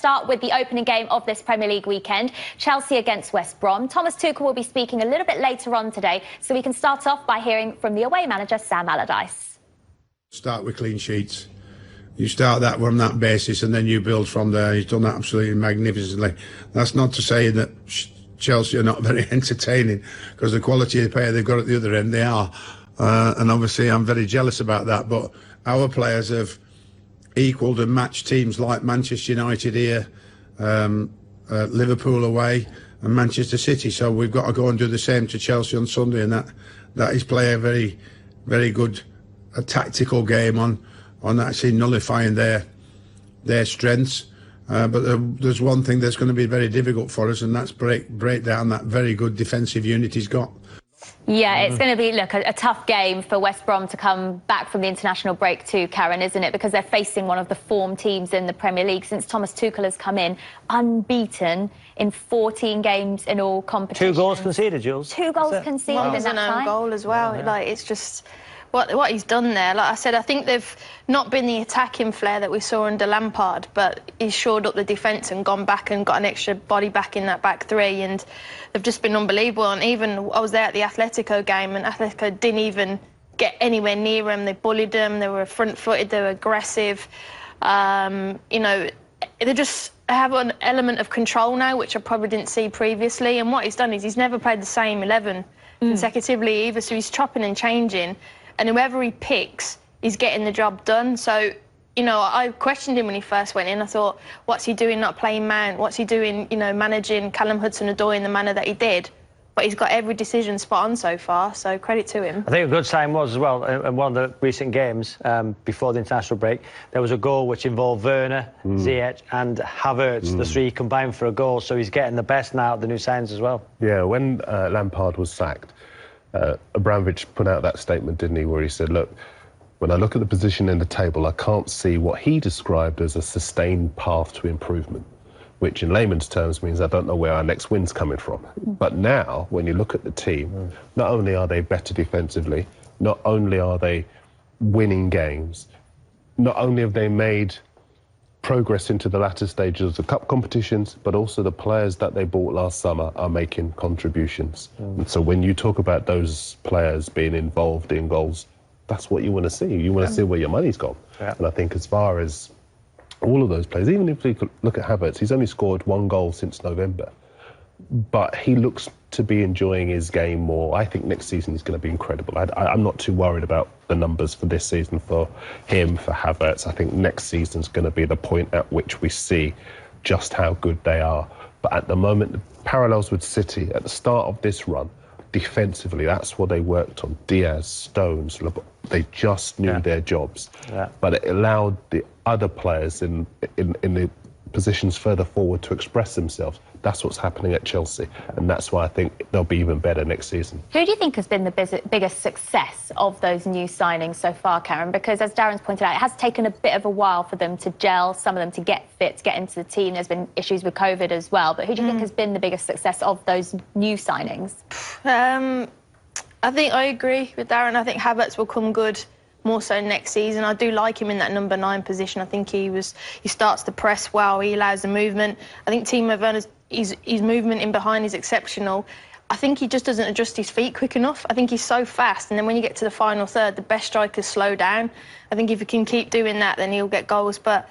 start with the opening game of this Premier League weekend, Chelsea against West Brom. Thomas Tuchel will be speaking a little bit later on today, so we can start off by hearing from the away manager, Sam Allardyce. Start with clean sheets. You start that on that basis and then you build from there. He's done that absolutely magnificently. That's not to say that Chelsea are not very entertaining, because the quality of player they've got at the other end, they are. And obviously I'm very jealous about that. But our players have equalled and matched teams like Manchester United here, Liverpool away and Manchester City. So we've got to go and do the same to Chelsea on Sunday, and that is play a very, very good tactical game on actually nullifying their strengths. But there's one thing that's going to be very difficult for us, and that's break down that very good defensive unit he's got. Yeah, it's going to be, look, a tough game for West Brom to come back from the international break too, Karen, isn't it? Because they're facing one of the form teams in the Premier League since Thomas Tuchel has come in, unbeaten in 14 games in all competitions. 2 goals conceded, Jules. 2 goals conceded in that time. An own goal as well. Yeah. Like, it's just what he's done there. Like I said, I think they've not been the attacking flair that we saw under Lampard, but he's shored up the defence and gone back and got an extra body back in that back three, and they've just been unbelievable. And even I was there at the Atletico game, and Atletico didn't even get anywhere near them. They bullied them. They were front-footed. They were aggressive. You know, they just have an element of control now, which I probably didn't see previously. And what he's done is he's never played the same 11 consecutively either, so he's chopping and changing. And whoever he picks, he's getting the job done. So, you know, I questioned him when he first went in. I thought, what's he doing not playing Mount? What's he doing, you know, managing Callum Hudson-Odoi in the manner that he did? But he's got every decision spot on so far, so credit to him. I think a good sign was as well, in one of the recent games before the international break, there was a goal which involved Werner, Ziyech and Havertz, the 3 combined for a goal, so he's getting the best now of the new signs as well. Yeah, when Lampard was sacked, Abramovich put out that statement, didn't he, where he said, look, when I look at the position in the table, I can't see what he described as a sustained path to improvement, which in layman's terms means I don't know where our next win's coming from. But now, when you look at the team, not only are they better defensively, not only are they winning games, not only have they made progress into the latter stages of the cup competitions, but also the players that they bought last summer are making contributions. And so when you talk about those players being involved in goals, that's what you want to see. You want to see where your money's gone. And I think as far as all of those players, even if we look at Havertz, he's only scored 1 goal since November, but he looks to be enjoying his game more. I think next season is going to be incredible. I'm not too worried about the numbers for this season for him, for Havertz. I think next season's going to be the point at which we see just how good they are. But at the moment, the parallels with City, at the start of this run, defensively, that's what they worked on. Diaz, Stones, they just knew their jobs. But it allowed the other players in the positions further forward to express themselves. That's what's happening at Chelsea, and that's why I think they'll be even better next season. Who do you think has been the biggest success of those new signings so far, Karen? Because as Darren's pointed out, it has taken a bit of a while for them to gel, some of them to get fit, to get into the team. There's been issues with COVID as well. But who do you think has been the biggest success of those new signings? I think I agree with Darren. I think Havertz will come good more so next season. I do like him in that number 9 position. I think he starts the press well, he allows the movement. I think Timo Werner's his movement in behind is exceptional. I think he just doesn't adjust his feet quick enough. I think he's so fast, and then when you get to the final third, the best strikers slow down. I think if he can keep doing that, then he'll get goals. But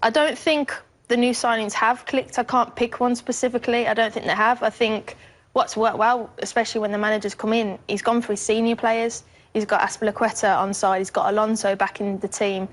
I don't think the new signings have clicked. I can't pick one specifically. I don't think they have. I think what's worked well, especially when the managers come in, he's gone for his senior players. He's got Azpilicueta on side. He's got Alonso back in the team.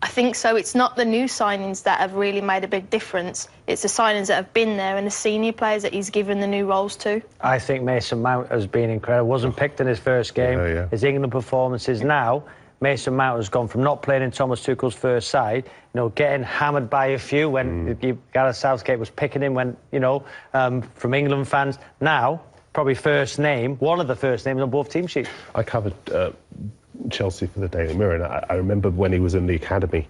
I think so. It's not the new signings that have really made a big difference. It's the signings that have been there and the senior players that he's given the new roles to. I think Mason Mount has been incredible. Wasn't picked in his first game. His England performances now. Mason Mount has gone from not playing in Thomas Tuchel's first side, you know, getting hammered by a few when Gareth Southgate was picking him when, you know, from England fans. Now, probably first name, one of the first names on both team sheets. I covered Chelsea for the Daily Mirror, and I remember when he was in the academy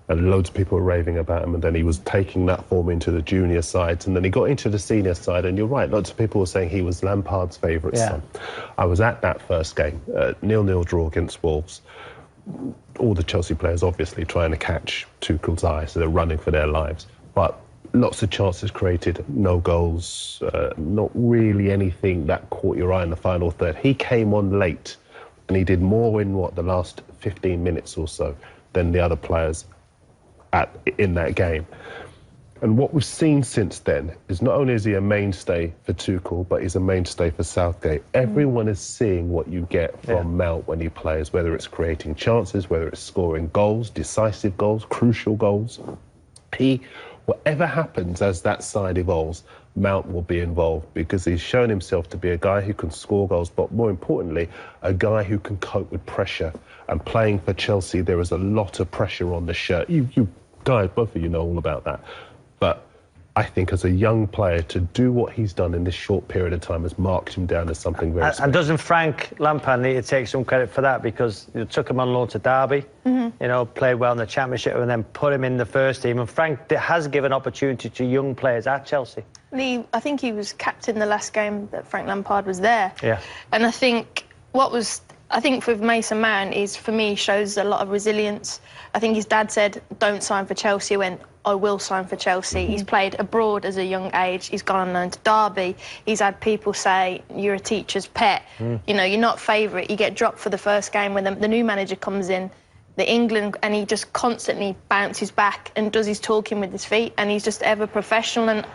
and loads of people were raving about him, and then he was taking that form into the junior sides, and then he got into the senior side, and you're right, lots of people were saying he was Lampard's favourite son. I was at that first game, 0-0 draw against Wolves. All the Chelsea players obviously trying to catch Tuchel's eye, so they're running for their lives. But lots of chances created, no goals, not really anything that caught your eye in the final third. He came on late and he did more in, the last 15 minutes or so than the other players in that game. And what we've seen since then is not only is he a mainstay for Tuchel, but he's a mainstay for Southgate. Everyone is seeing what you get from Mount when he plays, whether it's creating chances, whether it's scoring goals, decisive goals, crucial goals. Whatever happens as that side evolves, Mount will be involved because he's shown himself to be a guy who can score goals, but more importantly, a guy who can cope with pressure. And playing for Chelsea, there is a lot of pressure on the shirt. You guys, both of you know all about that. But I think as a young player, to do what he's done in this short period of time has marked him down as something very special. And doesn't Frank Lampard need to take some credit for that? Because you took him on loan to Derby, you know, played well in the Championship and then put him in the first team. And Frank has given opportunity to young players at Chelsea. I think he was captain the last game that Frank Lampard was there. Yeah. And I think with Mason Mount is, for me, shows a lot of resilience. I think his dad said, don't sign for Chelsea. He went, I will sign for Chelsea. He's played abroad as a young age. He's gone on loan to Derby. He's had people say, you're a teacher's pet. You know, you're not favourite. You get dropped for the first game when the new manager comes in, the England, and he just constantly bounces back and does his talking with his feet, and he's just ever professional. And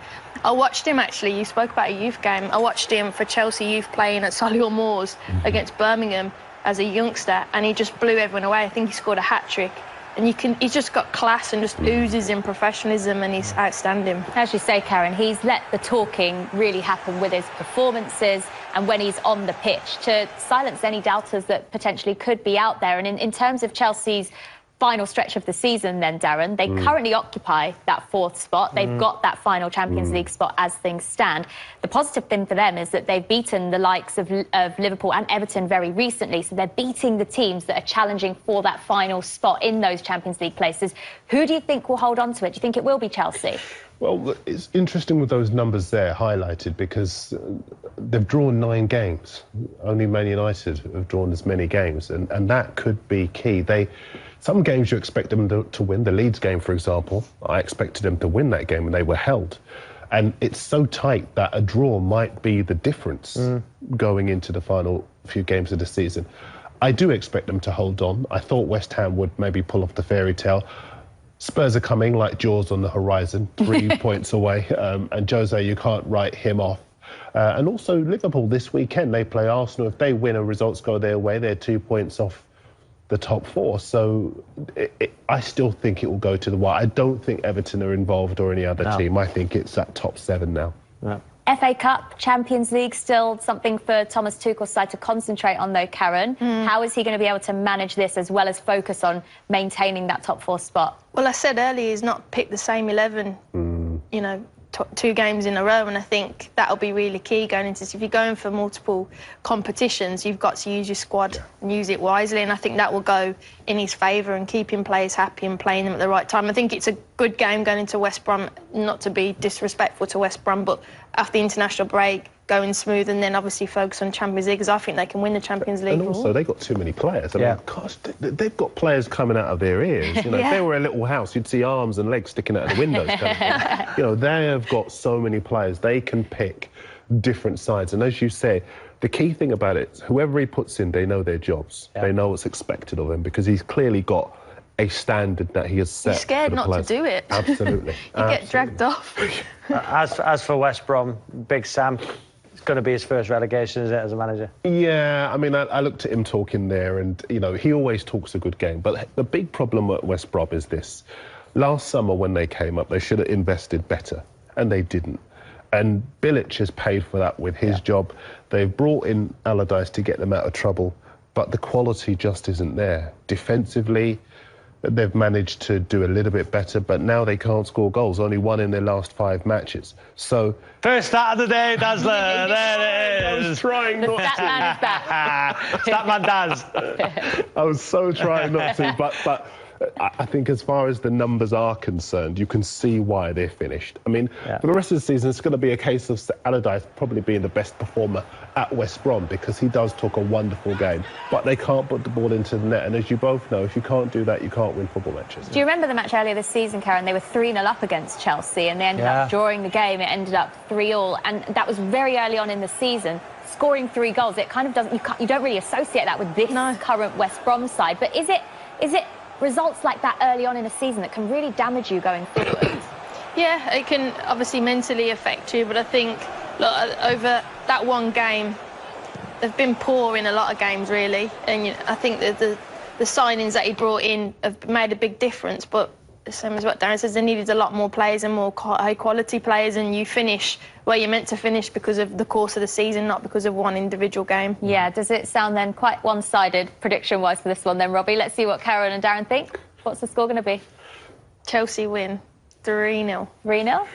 I watched him, actually, you spoke about a youth game. I watched him for Chelsea youth playing at Solihull Moors against Birmingham as a youngster, and he just blew everyone away. I think he scored a hat-trick. And he's just got class and just oozes in professionalism, and he's outstanding. As you say, Karen, he's let the talking really happen with his performances and when he's on the pitch to silence any doubters that potentially could be out there. And in terms of Chelsea's final stretch of the season then, Darren, they currently occupy that fourth spot. They've got that final Champions League spot as things stand. The positive thing for them is that they've beaten the likes of Liverpool and Everton very recently, so they're beating the teams that are challenging for that final spot in those Champions League places. Who do you think will hold on to it? Do you think it will be Chelsea? Well, it's interesting with those numbers there highlighted because they've drawn 9 games. Only Man United have drawn as many games, and that could be key. Some games you expect them to win. The Leeds game, for example, I expected them to win that game and they were held. And it's so tight that a draw might be the difference going into the final few games of the season. I do expect them to hold on. I thought West Ham would maybe pull off the fairy tale. Spurs are coming like Jaws on the horizon, 3 points away. And Jose, you can't write him off. And also Liverpool this weekend, they play Arsenal. If they win and results go their way, they're 2 points off the top 4. So I still think it will go to the wire. I don't think Everton are involved or any other team. I think it's that top 7 now. Yeah. FA Cup, Champions League, still something for Thomas Tuchel's side to concentrate on, though, Karen. How is he going to be able to manage this as well as focus on maintaining that top 4 spot? Well, I said earlier, he's not picked the same 11, you know, 2 games in a row, and I think that'll be really key going into this. If you're going for multiple competitions, you've got to use your squad and use it wisely, and I think that will go in his favour and keeping players happy and playing them at the right time. I think it's a good game going into West Brom, not to be disrespectful to West Brom, but after the international break, going smooth, and then obviously focus on Champions League, because I think they can win the Champions League. And also, they've got too many players. I mean, gosh, they've got players coming out of their ears. You know, if they were a little house, you'd see arms and legs sticking out of the windows. Kind of thing. You know, they have got so many players. They can pick different sides. And as you say, the key thing about it, whoever he puts in, they know their jobs. They know what's expected of them, because he's clearly got a standard that he has set. You're scared not to do it. Absolutely. You get dragged off. As for West Brom, Big Sam, it's going to be his first relegation, isn't it, as a manager? Yeah, I mean, I looked at him talking there, and, you know, he always talks a good game. But the big problem at West Brom is this. Last summer, when they came up, they should have invested better, and they didn't. And Bilic has paid for that with his job. They've brought in Allardyce to get them out of trouble, but the quality just isn't there. Defensively, they've managed to do a little bit better, but now they can't score goals. Only 1 in their last 5 matches. So first start of the day, Dazzler. There it is. I was trying not to. Statman Daz. I was so trying not to, but I think as far as the numbers are concerned, you can see why they're finished. I mean, for the rest of the season, it's going to be a case of Allardyce probably being the best performer at West Brom, because he does talk a wonderful game, but they can't put the ball into the net. And as you both know, if you can't do that, you can't win football matches. Do you remember the match earlier this season, Karen? They were 3-0 up against Chelsea, and they ended up drawing the game. It ended up 3-3, and that was very early on in the season. Scoring 3 goals, it kind of doesn't. You don't really associate that with this current West Brom side. But is it results like that early on in a season that can really damage you going forward? Yeah, it can obviously mentally affect you, but I think over that one game, they've been poor in a lot of games, really. And I think that the signings that he brought in have made a big difference, but the same as what Darren says, they needed a lot more players and more high-quality players, and you finish where you're meant to finish because of the course of the season, not because of one individual game. Yeah, does it sound then quite one-sided prediction-wise for this one then, Robbie? Let's see what Karen and Darren think. What's the score going to be? Chelsea win 3-0. 3-0?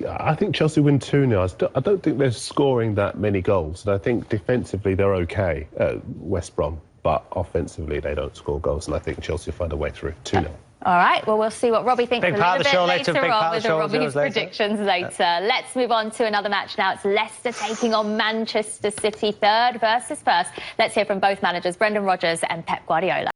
I think Chelsea win 2-0. I don't think they're scoring that many goals, and I think defensively they're okay at West Brom, but offensively they don't score goals, and I think Chelsea will find a way through. 2-0. All right, well, we'll see what Robbie thinks a little bit later on with Robbie's predictions later. Let's move on to another match now. It's Leicester taking on Manchester City, third versus first. Let's hear from both managers, Brendan Rodgers and Pep Guardiola.